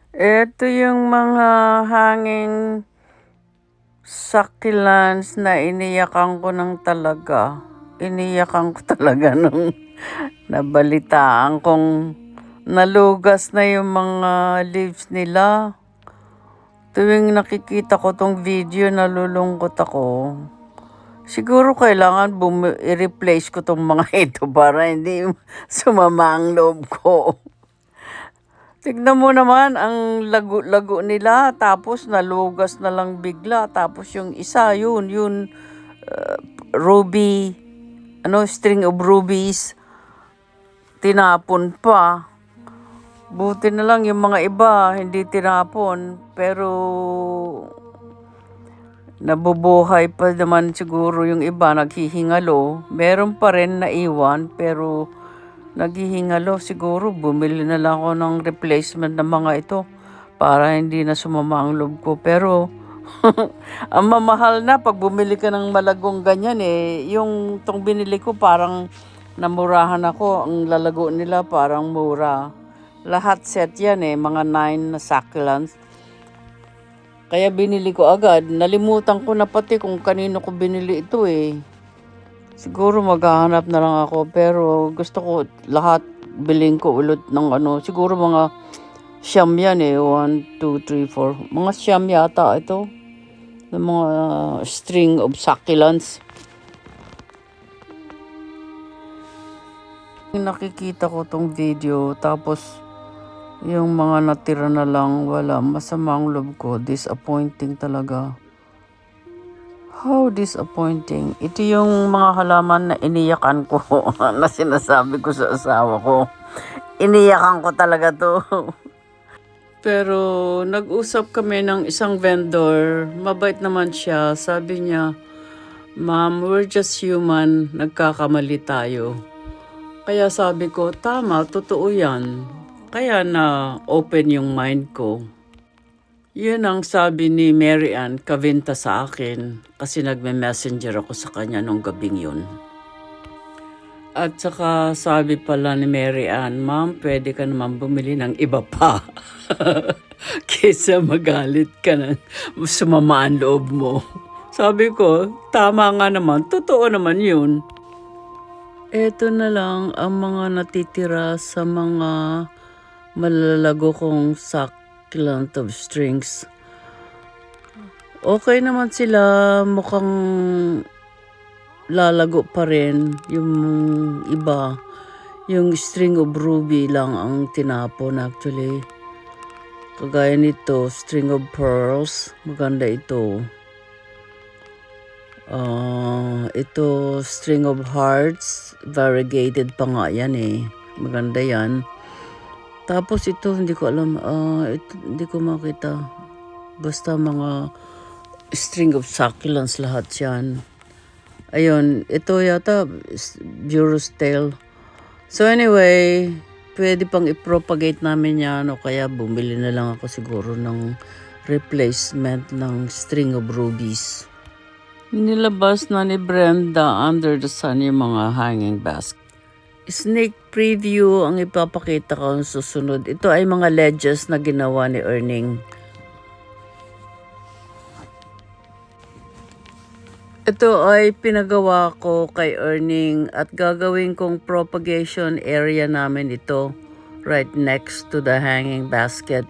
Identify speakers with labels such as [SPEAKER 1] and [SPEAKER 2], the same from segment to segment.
[SPEAKER 1] Ito yung mga hanging succulents na iniyakan ko ng talaga. Iniyakan ko talaga nung nabalitaan kong nalugas na yung mga leaves nila. Tuwing nakikita ko tong video, nalulungkot ako. Siguro kailangan i-replace ko tong mga ito para hindi sumama ang loob ko. Tignan mo naman ang lago-lago nila, tapos nalugas na lang bigla. Tapos yung isa, yun, ruby, string of rubies, tinapon pa. Buti na lang yung mga iba, hindi tinapon. Pero nabubuhay pa naman siguro yung iba, naghihingalo. Meron pa rin naiwan, pero naghihingalo. Siguro bumili na lang ako ng replacement ng mga ito para hindi na sumama ang loob ko. Pero ang mamahal na pag bumili ka ng malagong ganyan yung tong binili ko parang namurahan ako. Ang lalago nila parang mura. Lahat set yan mga 9 na succulents. Kaya binili ko agad. Nalimutan ko na pati kung kanino ko binili ito Siguro maghahanap na lang ako, pero gusto ko lahat bilhin ko ulit ng siguro mga siyam yan 1, 2, 3, 4. Mga siyam yata ito. Ng mga string of succulents. Nakikita ko tong video, tapos yung mga natira na lang, wala. Masama ang loob ko. Disappointing talaga. How disappointing. Ito yung mga halaman na iniyakan ko na sinasabi ko sa asawa ko. Iniyakan ko talaga to. Pero nag-usap kami ng isang vendor. Mabait naman siya. Sabi niya, "Ma'am, we're just human. Nagkakamali tayo." Kaya sabi ko, tama, totoo yan. Kaya na open yung mind ko. Yun ang sabi ni Mary Ann Cavinta sa akin kasi nagme-messenger ako sa kanya nung gabing yun. At saka sabi pala ni Mary Ann, "Ma'am, pwede ka naman bumili ng iba pa." Kesa magalit ka na sumama ang loob mo. Sabi ko, tama nga naman, totoo naman yun. Eto na lang ang mga natitira sa mga malalago kong succulent of strings. Okay naman sila, mukhang lalago pa rin. Yung iba, yung string of ruby lang ang tinapon actually. Kagaya nito, string of pearls, maganda ito. Ito, string of hearts, variegated pa nga yan maganda yan. Tapos ito, hindi ko alam, ito, hindi ko makita. Basta mga string of succulents lahat yan. Ayun, ito yata, Bureau's Tale. So anyway, pwede pang i-propagate namin yan o kaya bumili na lang ako siguro ng replacement ng string of rubies. Nilabas na ni Brenda under the sun yung mga hanging basket. Sneak preview ang ipapakita ko sa susunod. Ito ay mga ledges na ginawa ni Erning. Ito ay pinagawa ko kay Erning at gagawin kong propagation area namin ito right next to the hanging basket.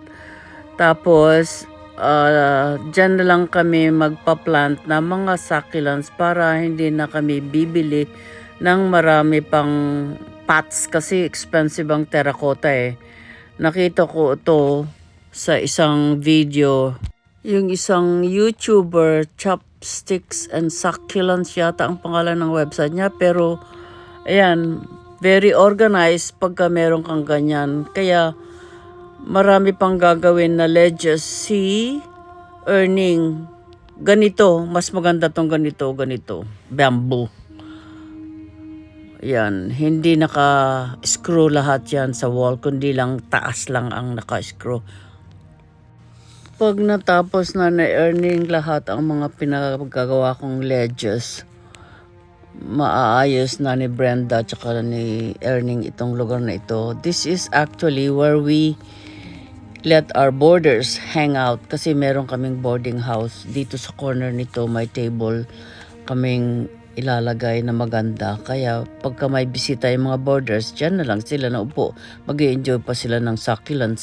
[SPEAKER 1] Tapos, dyan na lang kami magpa-plant na mga succulents para hindi na kami bibili ng marami pang pots kasi expensive ang terracotta Nakita ko ito sa isang video. Yung isang YouTuber, Chopsticks and Succulents yata ang pangalan ng website niya. Pero, ayan, very organized pagka meron kang ganyan. Kaya, marami pang gagawin na ledges. Si Erning, ganito, mas maganda tong ganito, bamboo. Yan, hindi naka-screw lahat yan sa wall, kundi lang taas lang ang naka-screw. Pag natapos na Erning lahat ang mga pinagagawa kong ledges, maaayos na ni Brenda tsaka ni Erning itong lugar na ito. This is actually where we let our boarders hang out kasi meron kaming boarding house. Dito sa corner nito may table kaming ilalagay na maganda. Kaya pagka may bisita yung mga boarders, dyan na lang sila naupo. Mag-i-enjoy pa sila ng succulents.